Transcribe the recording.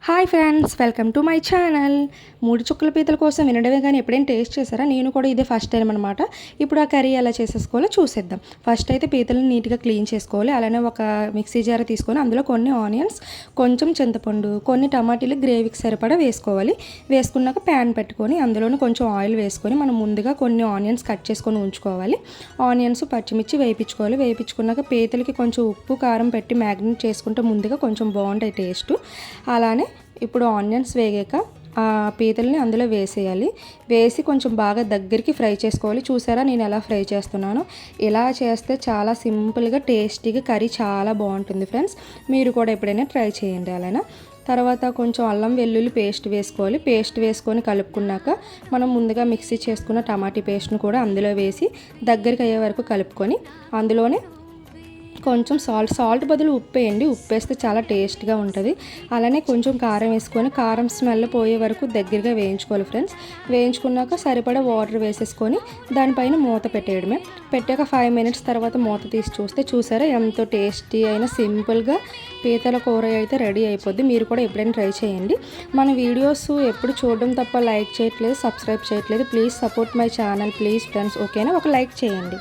Hi friends, welcome to my channel. మూడు చుక్కల పీతల కోసం వినడమే కానీ ఎప్పుడైనా టేస్ట్ చేశారా? నేను కూడా ఇదే ఫస్ట్ టైం అనమాట. ఇప్పుడు ఆ కర్రీ ఎలా చేసేసుకోవాలో చూసేద్దాం. ఫస్ట్ అయితే పీతలను నీట్గా క్లీన్ చేసుకోవాలి. అలానే ఒక మిక్సీ జార్ తీసుకొని అందులో కొన్ని ఆనియన్స్, కొంచెం చింతపండు, కొన్ని టమాటీలు గ్రేవీకి సరిపడా వేసుకోవాలి. వేసుకున్నాక ప్యాన్ పెట్టుకొని అందులోనే కొంచెం ఆయిల్ వేసుకొని మనం ముందుగా కొన్ని ఆనియన్స్ కట్ చేసుకొని ఉంచుకోవాలి. ఆనియన్స్, పచ్చిమిర్చి వేయించుకోవాలి. వేయించుకున్నాక పీతలకి కొంచెం ఉప్పు, కారం పెట్టి మ్యాగ్నేట్ చేసుకుంటే ముందుగా కొంచెం బాగుంటాయి టేస్ట్. అలానే ఇప్పుడు ఆనియన్స్ వేగాక ఆ పీతల్ని అందులో వేసేయాలి. వేసి కొంచెం బాగా దగ్గరికి ఫ్రై చేసుకోవాలి. చూసారా నేను ఎలా ఫ్రై చేస్తున్నానో? ఇలా చేస్తే చాలా సింపుల్గా టేస్టీగా కర్రీ చాలా బాగుంటుంది ఫ్రెండ్స్. మీరు కూడా ఎప్పుడైనా ట్రై చేయండి. అలానే తర్వాత కొంచెం అల్లం వెల్లుల్లి పేస్ట్ వేసుకోవాలి. పేస్ట్ వేసుకొని కలుపుకున్నాక మనం ముందుగా మిక్సీ చేసుకున్న టమాటీ పేస్ట్ను కూడా అందులో వేసి దగ్గరికి అయ్యే వరకు కలుపుకొని అందులోనే కొంచెం సాల్ట్ బదులు ఉప్పు వేయండి. ఉప్పు వేస్తే చాలా టేస్ట్గా ఉంటుంది. అలానే కొంచెం కారం వేసుకొని కారం స్మెల్ పోయే వరకు దగ్గరగా వేయించుకోవాలి ఫ్రెండ్స్. వేయించుకున్నాక సరిపడా వాటర్ వేసేసుకొని దానిపైన మూత పెట్టేయడమే. పెట్టాక 5 మినిట్స్ తర్వాత మూత తీసి చూస్తే చూసారా ఎంతో టేస్టీ అయిన సింపుల్గా పీతల కూర అయితే రెడీ అయిపోద్ది. మీరు కూడా ఎప్పుడైనా ట్రై చేయండి. మన వీడియోస్ ఎప్పుడు చూడడం తప్ప లైక్ చేయట్లేదు, సబ్స్క్రైబ్ చేయట్లేదు. Please support my channel please friends. ఓకేనా? ఒక లైక్ చేయండి.